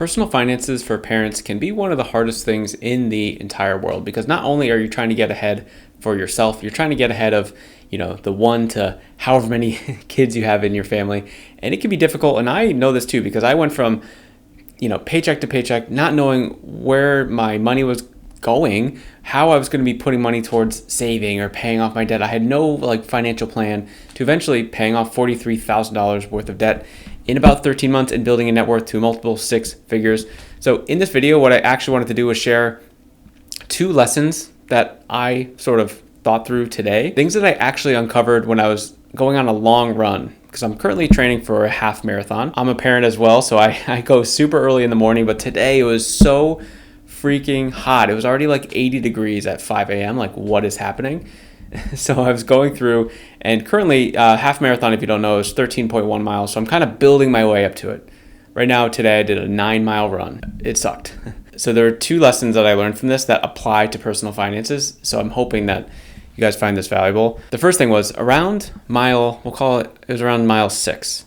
Personal finances for parents can be one of the hardest things in the entire world because not only are you trying to get ahead for yourself, you're trying to get ahead of, the one to however many kids you have in your family. And it can be difficult. And I know this too because I went from, paycheck to paycheck, not knowing where my money was going, how I was going to be putting money towards saving or paying off my debt. I had no financial plan to eventually paying off $43,000 worth of debt in about 13 months and building a net worth to multiple six figures. So in this video, what I actually wanted to do was share two lessons that I sort of thought through today, things that I actually uncovered when I was going on a long run, because I'm currently training for a half marathon. I'm a parent as well, so I go super early in the morning, but today it was so freaking hot. It was already 80 degrees at 5 a.m. What is happening? So I was going through, and currently half marathon, if you don't know, is 13.1 miles. So I'm kind of building my way up to it. Right now, today I did a 9-mile run. It sucked. So there are two lessons that I learned from this that apply to personal finances. So I'm hoping that you guys find this valuable. The first thing was around it was around mile 6.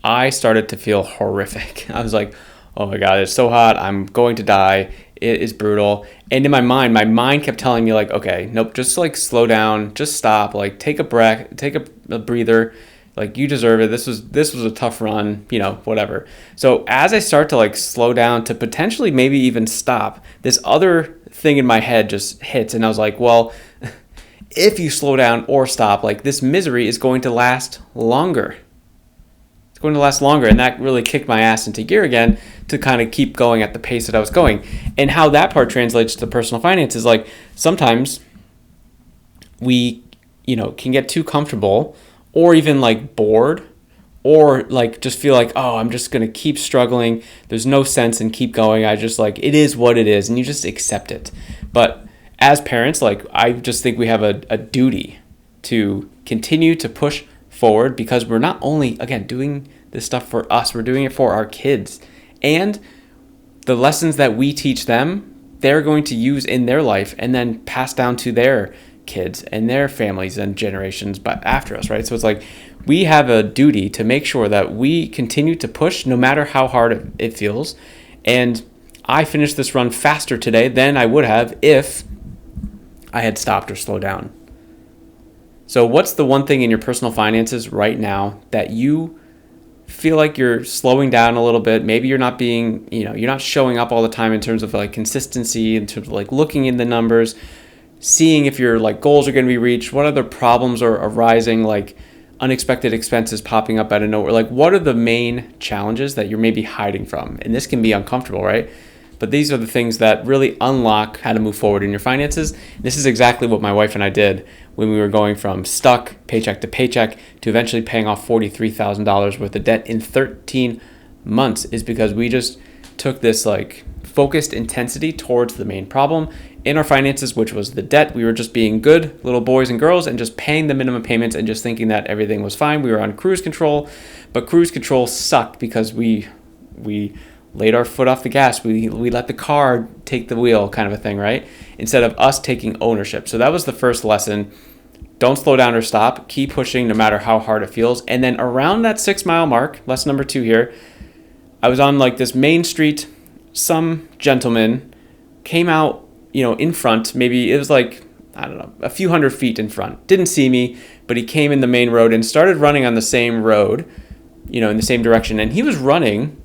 I started to feel horrific. I was like, oh my God, it's so hot. I'm going to die. It is brutal. And in my mind kept telling me okay, nope, just slow down, just stop, take a breath, take a breather. You deserve it. This was a tough run, whatever. So as I start to slow down to potentially maybe even stop, this other thing in my head just hits. And I was like, well, if you slow down or stop, this misery is going to last longer. Going to last longer, and that really kicked my ass into gear again to kind of keep going at the pace that I was going. And how that part translates to personal finances, sometimes we can get too comfortable or even bored or just feel oh, I'm just going to keep struggling, there's no sense in keep going, I just it is what it is, and you just accept it. But as parents, I just think we have a duty to continue to push forward, because we're not only, again, doing this stuff for us, we're doing it for our kids. And the lessons that we teach them, they're going to use in their life and then pass down to their kids and their families and generations but after us, right? So it's we have a duty to make sure that we continue to push no matter how hard it feels. And I finished this run faster today than I would have if I had stopped or slowed down. So what's the one thing in your personal finances right now that you feel like you're slowing down a little bit? Maybe you're not being, you're not showing up all the time in terms of consistency, in terms of looking in the numbers, seeing if your goals are going to be reached, what other problems are arising, unexpected expenses popping up out of nowhere. What are the main challenges that you're maybe hiding from? And this can be uncomfortable, right? But these are the things that really unlock how to move forward in your finances. This is exactly what my wife and I did when we were going from stuck paycheck to paycheck to eventually paying off $43,000 worth of debt in 13 months, is because we just took this focused intensity towards the main problem in our finances, which was the debt. We were just being good little boys and girls and just paying the minimum payments and just thinking that everything was fine. We were on cruise control, but cruise control sucked because we laid our foot off the gas. We let the car take the wheel, kind of a thing, right? Instead of us taking ownership. So that was the first lesson. Don't slow down or stop. Keep pushing no matter how hard it feels. And then around that 6-mile mark, lesson number 2 here, I was on this main street. Some gentleman came out, in front. Maybe it was I don't know, a few hundred feet in front. Didn't see me, but he came in the main road and started running on the same road, in the same direction. And he was running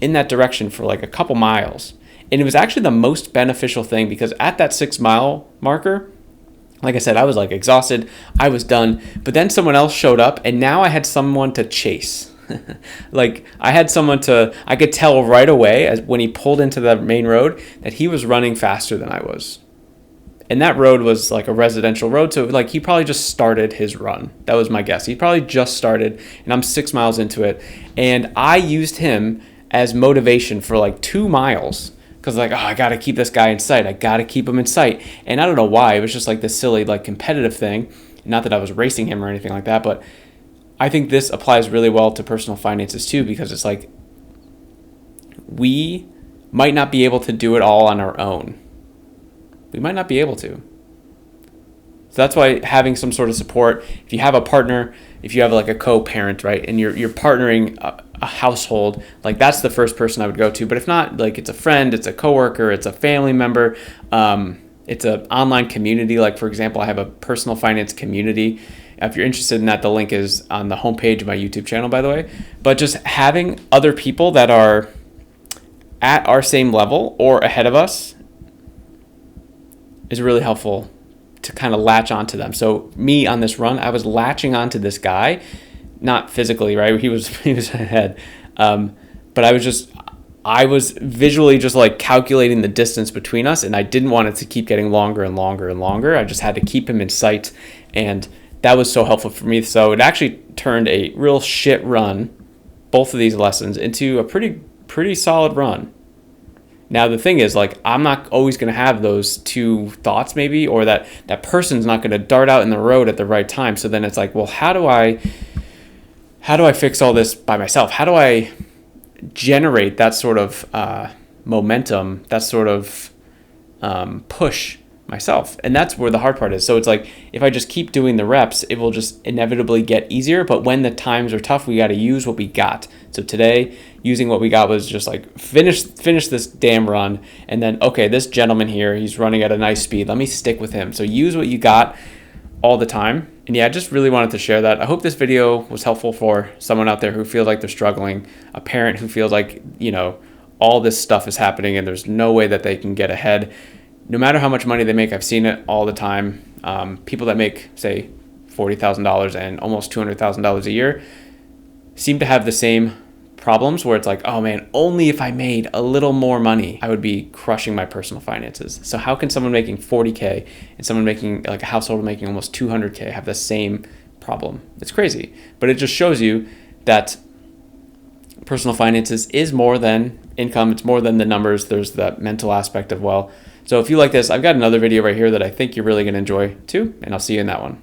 in that direction for a couple miles. And it was actually the most beneficial thing, because at that 6-mile marker, like I said, I was exhausted, I was done, but then someone else showed up and now I had someone to chase. I had someone I could tell right away when he pulled into the main road that he was running faster than I was. And that road was a residential road, so he probably just started his run. That was my guess. He probably just started, and I'm 6 miles into it. And I used him as motivation for 2 miles, because I gotta keep this guy in sight, I gotta keep him in sight. And I don't know why, it was just this silly competitive thing. Not that I was racing him or anything like that, but I think this applies really well to personal finances too, because it's we might not be able to do it all on our own. We might not be able to, So that's why having some sort of support, if you have a partner, if you have like a co-parent, right, and you're partnering a household, like that's the first person I would go to. But if not, like it's a friend, it's a coworker, it's a family member, it's an online community. Like for example, I have a personal finance community. If you're interested in that, the link is on the homepage of my YouTube channel, by the way. But just having other people that are at our same level or ahead of us is really helpful to kind of latch onto them. So me on this run, I was latching onto this guy, not physically, right? He was ahead, but I was visually just like calculating the distance between us, and I didn't want it to keep getting longer and longer and longer. I just had to keep him in sight, and that was so helpful for me. So it actually turned a real shit run, both of these lessons, into a pretty solid run. Now, the thing is, like, I'm not always going to have those two thoughts maybe, or that person's not going to dart out in the road at the right time. So then it's like, well, how do I fix all this by myself? How do I generate that sort of momentum, that sort of push myself? And that's where the hard part is. So it's like, if I just keep doing the reps, it will just inevitably get easier. But when the times are tough, we got to use what we got. So today, using what we got was just like finish this damn run. And then, okay, this gentleman here, he's running at a nice speed. Let me stick with him. So use what you got all the time. And yeah, I just really wanted to share that. I hope this video was helpful for someone out there who feels like they're struggling, a parent who feels like, all this stuff is happening and there's no way that they can get ahead. No matter how much money they make, I've seen it all the time. People that make, say, $40,000 and almost $200,000 a year seem to have the same problems where it's like, oh man, only if I made a little more money, I would be crushing my personal finances. So how can someone making 40K and someone making, like a household making almost 200K have the same problem? It's crazy. But it just shows you that personal finances is more than income. It's more than the numbers. There's that mental aspect of, well. So if you like this, I've got another video right here that I think you're really going to enjoy too, and I'll see you in that one.